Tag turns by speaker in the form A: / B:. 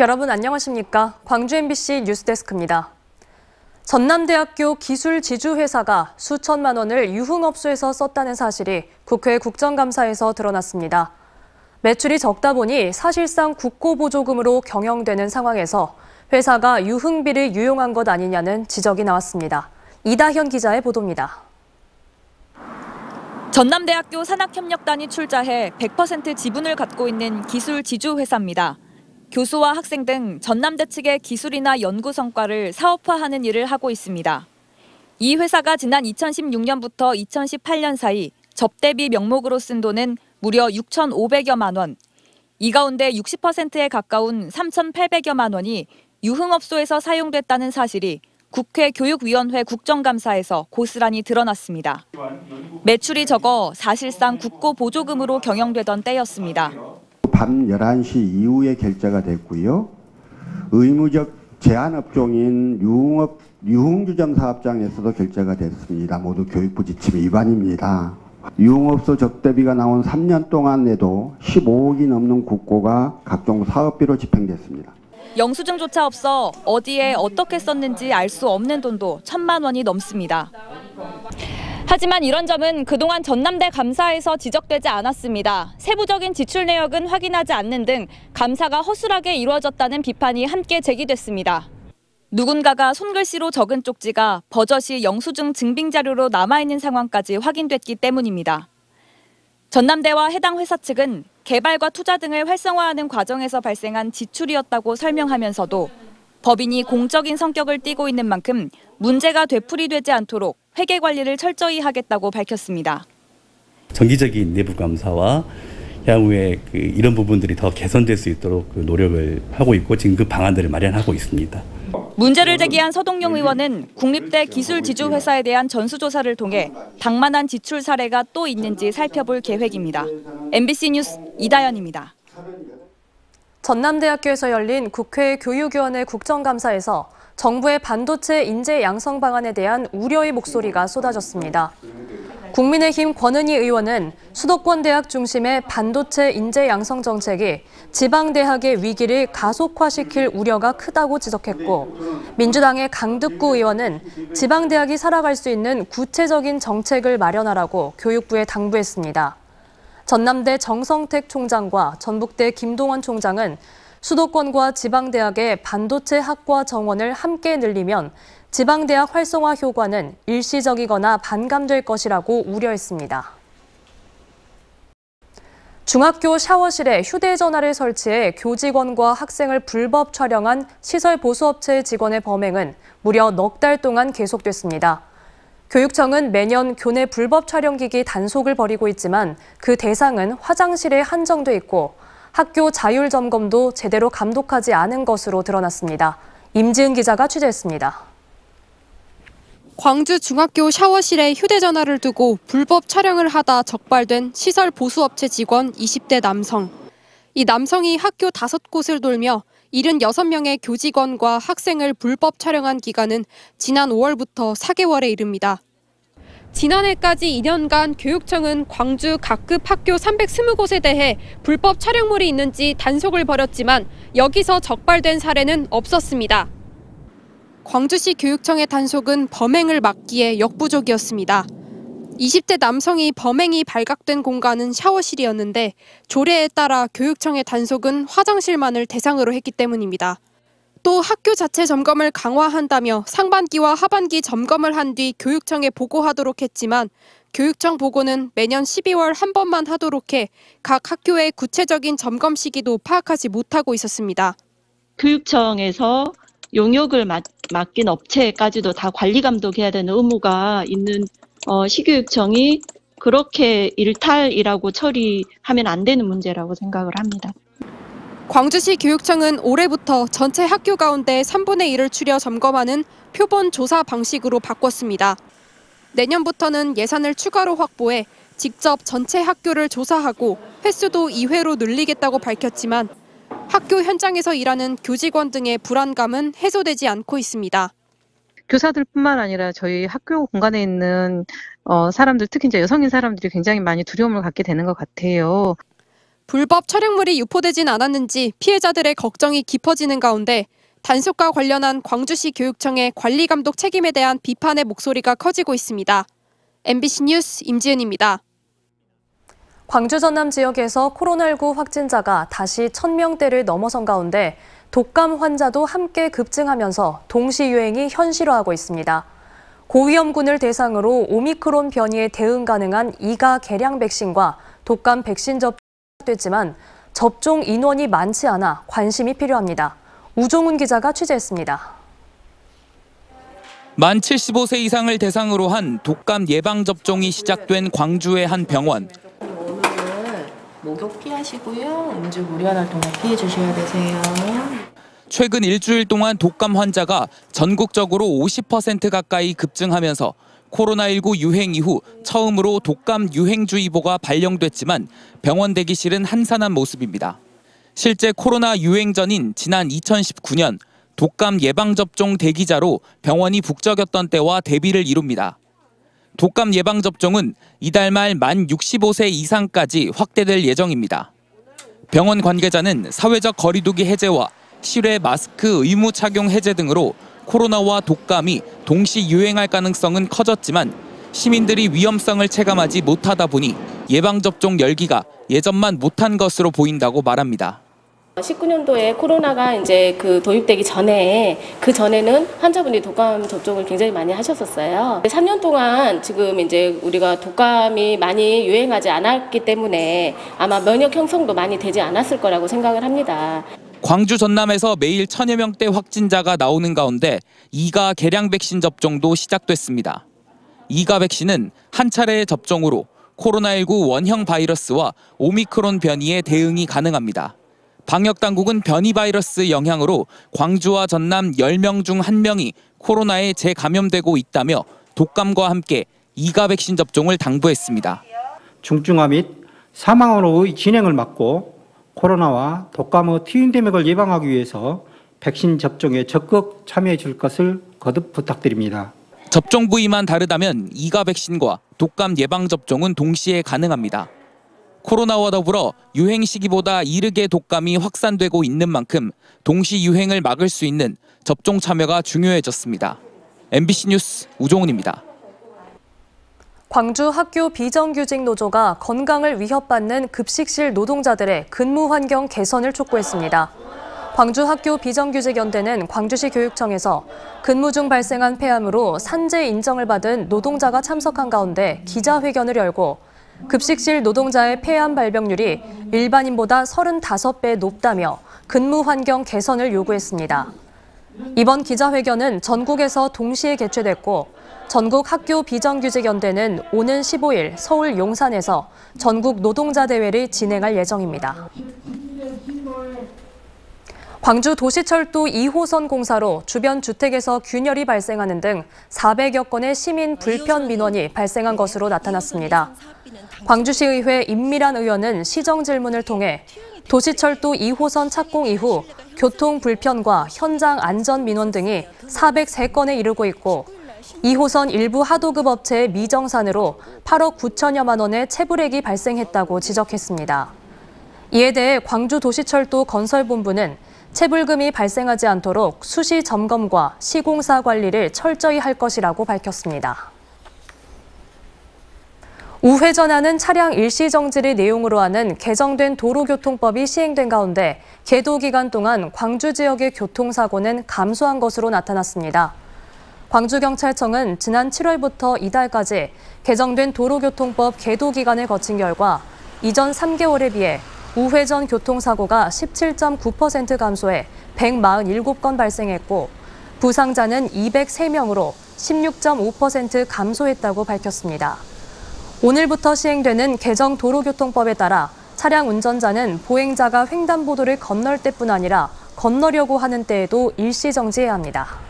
A: 여러분 안녕하십니까? 광주 MBC 뉴스데스크입니다. 전남대학교 기술지주회사가 수천만 원을 유흥업소에서 썼다는 사실이 국회 국정감사에서 드러났습니다. 매출이 적다 보니 사실상 국고보조금으로 경영되는 상황에서 회사가 유흥비를 유용한 것 아니냐는 지적이 나왔습니다. 이다현 기자의 보도입니다.
B: 전남대학교 산학협력단이 출자해 100% 지분을 갖고 있는 기술지주회사입니다. 교수와 학생 등 전남대 측의 기술이나 연구 성과를 사업화하는 일을 하고 있습니다. 이 회사가 지난 2016년부터 2018년 사이 접대비 명목으로 쓴 돈은 무려 6,500여만 원. 이 가운데 60%에 가까운 3,800여만 원이 유흥업소에서 사용됐다는 사실이 국회 교육위원회 국정감사에서 고스란히 드러났습니다. 매출이 적어 사실상 국고보조금으로 경영되던 때였습니다.
C: 밤 11시 이후에 결제가 됐고요. 의무적 제한업종인 유흥주점 사업장에서도 결제가 됐습니다. 모두 교육부 지침 위반입니다. 유흥업소 접대비가 나온 3년 동안에도 15억이 넘는 국고가 각종 사업비로 집행됐습니다.
B: 영수증조차 없어 어디에 어떻게 썼는지 알 수 없는 돈도 1,000만 원이 넘습니다. 하지만 이런 점은 그동안 전남대 감사에서 지적되지 않았습니다. 세부적인 지출 내역은 확인하지 않는 등 감사가 허술하게 이루어졌다는 비판이 함께 제기됐습니다. 누군가가 손글씨로 적은 쪽지가 버젓이 영수증 증빙 자료로 남아있는 상황까지 확인됐기 때문입니다. 전남대와 해당 회사 측은 개발과 투자 등을 활성화하는 과정에서 발생한 지출이었다고 설명하면서도 법인이 공적인 성격을 띠고 있는 만큼 문제가 되풀이되지 않도록 회계 관리를 철저히 하겠다고 밝혔습니다.
D: 정기적인 내부 감사와 향후에 이런 부분들이 더 개선될 수 있도록 노력을 하고 있고 지금 그 방안들을 마련하고 있습니다.
B: 문제를 제기한 서동용 의원은 국립대 기술지주회사에 대한 전수조사를 통해 방만한 지출 사례가 또 있는지 살펴볼 계획입니다. MBC 뉴스 이다현입니다.
A: 전남대학교에서 열린 국회 교육위원회 국정감사에서 정부의 반도체 인재 양성 방안에 대한 우려의 목소리가 쏟아졌습니다. 국민의힘 권은희 의원은 수도권 대학 중심의 반도체 인재 양성 정책이 지방대학의 위기를 가속화시킬 우려가 크다고 지적했고, 민주당의 강득구 의원은 지방대학이 살아갈 수 있는 구체적인 정책을 마련하라고 교육부에 당부했습니다. 전남대 정성택 총장과 전북대 김동원 총장은 수도권과 지방대학의 반도체 학과 정원을 함께 늘리면 지방대학 활성화 효과는 일시적이거나 반감될 것이라고 우려했습니다. 중학교 샤워실에 휴대전화를 설치해 교직원과 학생을 불법 촬영한 시설보수업체 직원의 범행은 무려 넉 달 동안 계속됐습니다. 교육청은 매년 교내 불법 촬영기기 단속을 벌이고 있지만 그 대상은 화장실에 한정돼 있고 학교 자율점검도 제대로 감독하지 않은 것으로 드러났습니다. 임지은 기자가 취재했습니다.
E: 광주 중학교 샤워실에 휴대전화를 두고 불법 촬영을 하다 적발된 시설 보수업체 직원 20대 남성. 이 남성이 학교 5곳을 돌며 76명의 교직원과 학생을 불법 촬영한 기간은 지난 5월부터 4개월에 이릅니다. 지난해까지 2년간 교육청은 광주 각급 학교 320곳에 대해 불법 촬영물이 있는지 단속을 벌였지만 여기서 적발된 사례는 없었습니다. 광주시 교육청의 단속은 범행을 막기에 역부족이었습니다. 20대 남성이 범행이 발각된 공간은 샤워실이었는데 조례에 따라 교육청의 단속은 화장실만을 대상으로 했기 때문입니다. 또 학교 자체 점검을 강화한다며 상반기와 하반기 점검을 한 뒤 교육청에 보고하도록 했지만 교육청 보고는 매년 12월 한 번만 하도록 해 각 학교의 구체적인 점검 시기도 파악하지 못하고 있었습니다.
F: 교육청에서 용역을 맡긴 업체까지도 다 관리 감독해야 되는 의무가 있는 시교육청이 그렇게 일탈이라고 처리하면 안 되는 문제라고 생각을 합니다.
E: 광주시 교육청은 올해부터 전체 학교 가운데 3분의 1을 추려 점검하는 표본 조사 방식으로 바꿨습니다. 내년부터는 예산을 추가로 확보해 직접 전체 학교를 조사하고 횟수도 2회로 늘리겠다고 밝혔지만 학교 현장에서 일하는 교직원 등의 불안감은 해소되지 않고 있습니다.
G: 교사들뿐만 아니라 저희 학교 공간에 있는 사람들, 특히 이제 여성인 사람들이 굉장히 많이 두려움을 갖게 되는 것 같아요.
E: 불법 촬영물이 유포되진 않았는지 피해자들의 걱정이 깊어지는 가운데 단속과 관련한 광주시 교육청의 관리 감독 책임에 대한 비판의 목소리가 커지고 있습니다. MBC 뉴스 임지은입니다.
A: 광주 전남 지역에서 코로나19 확진자가 다시 1000명대를 넘어선 가운데 독감 환자도 함께 급증하면서 동시 유행이 현실화하고 있습니다. 고위험군을 대상으로 오미크론 변이에 대응 가능한 2가 개량 백신과 독감 백신 접종이 시작됐지만 접종 인원이 많지 않아 관심이 필요합니다. 우종훈 기자가 취재했습니다.
H: 만 75세 이상을 대상으로 한 독감 예방접종이 시작된 광주의 한 병원.
I: 오늘 목욕 피하시고요. 음주 무리한 활동을 피해 주셔야 되세요.
H: 최근 일주일 동안 독감 환자가 전국적으로 50% 가까이 급증하면서 코로나19 유행 이후 처음으로 독감 유행주의보가 발령됐지만 병원 대기실은 한산한 모습입니다. 실제 코로나 유행 전인 지난 2019년 독감 예방접종 대기자로 병원이 북적였던 때와 대비를 이룹니다. 독감 예방접종은 이달 말 만 65세 이상까지 확대될 예정입니다. 병원 관계자는 사회적 거리두기 해제와 실외 마스크 의무 착용 해제 등으로 코로나와 독감이 동시 유행할 가능성은 커졌지만 시민들이 위험성을 체감하지 못하다 보니 예방접종 열기가 예전만 못한 것으로 보인다고 말합니다.
I: 19년도에 코로나가 이제 도입되기 전에 그 전에는 환자분이 독감 접종을 굉장히 많이 하셨었어요. 3년 동안 지금 이제 우리가 독감이 많이 유행하지 않았기 때문에 아마 면역 형성도 많이 되지 않았을 거라고 생각을 합니다.
H: 광주 전남에서 매일 1000여 명대 확진자가 나오는 가운데 2가 개량 백신 접종도 시작됐습니다. 2가 백신은 한 차례의 접종으로 코로나19 원형 바이러스와 오미크론 변이에 대응이 가능합니다. 방역당국은 변이 바이러스 영향으로 광주와 전남 10명 중 1명이 코로나에 재감염되고 있다며 독감과 함께 2가 백신 접종을 당부했습니다.
J: 중증화 및 사망으로의 진행을 막고 코로나와 독감의 티윈데믹을 예방하기 위해서 백신 접종에 적극 참여해 줄 것을 거듭 부탁드립니다.
H: 접종 부위만 다르다면 2가 백신과 독감 예방접종은 동시에 가능합니다. 코로나와 더불어 유행 시기보다 이르게 독감이 확산되고 있는 만큼 동시 유행을 막을 수 있는 접종 참여가 중요해졌습니다. MBC 뉴스 우종훈입니다.
A: 광주 학교 비정규직 노조가 건강을 위협받는 급식실 노동자들의 근무 환경 개선을 촉구했습니다. 광주 학교 비정규직 연대는 광주시 교육청에서 근무 중 발생한 폐암으로 산재 인정을 받은 노동자가 참석한 가운데 기자회견을 열고 급식실 노동자의 폐암 발병률이 일반인보다 35배 높다며 근무 환경 개선을 요구했습니다. 이번 기자회견은 전국에서 동시에 개최됐고 전국 학교 비정규직 연대는 오는 15일 서울 용산에서 전국 노동자 대회를 진행할 예정입니다. 광주 도시철도 2호선 공사로 주변 주택에서 균열이 발생하는 등 400여 건의 시민 불편 민원이 발생한 것으로 나타났습니다. 광주시의회 임미란 의원은 시정 질문을 통해 도시철도 2호선 착공 이후 교통 불편과 현장 안전 민원 등이 403건에 이르고 있고 2호선 일부 하도급 업체의 미정산으로 8억 9천여만 원의 체불액이 발생했다고 지적했습니다. 이에 대해 광주도시철도 건설본부는 체불금이 발생하지 않도록 수시 점검과 시공사 관리를 철저히 할 것이라고 밝혔습니다. 우회전하는 차량 일시정지를 내용으로 하는 개정된 도로교통법이 시행된 가운데 계도 기간 동안 광주 지역의 교통사고는 감소한 것으로 나타났습니다. 광주경찰청은 지난 7월부터 이달까지 개정된 도로교통법 계도 기간을 거친 결과 이전 3개월에 비해 우회전 교통사고가 17.9% 감소해 147건 발생했고 부상자는 203명으로 16.5% 감소했다고 밝혔습니다. 오늘부터 시행되는 개정 도로교통법에 따라 차량 운전자는 보행자가 횡단보도를 건널 때뿐 아니라 건너려고 하는 때에도 일시정지해야 합니다.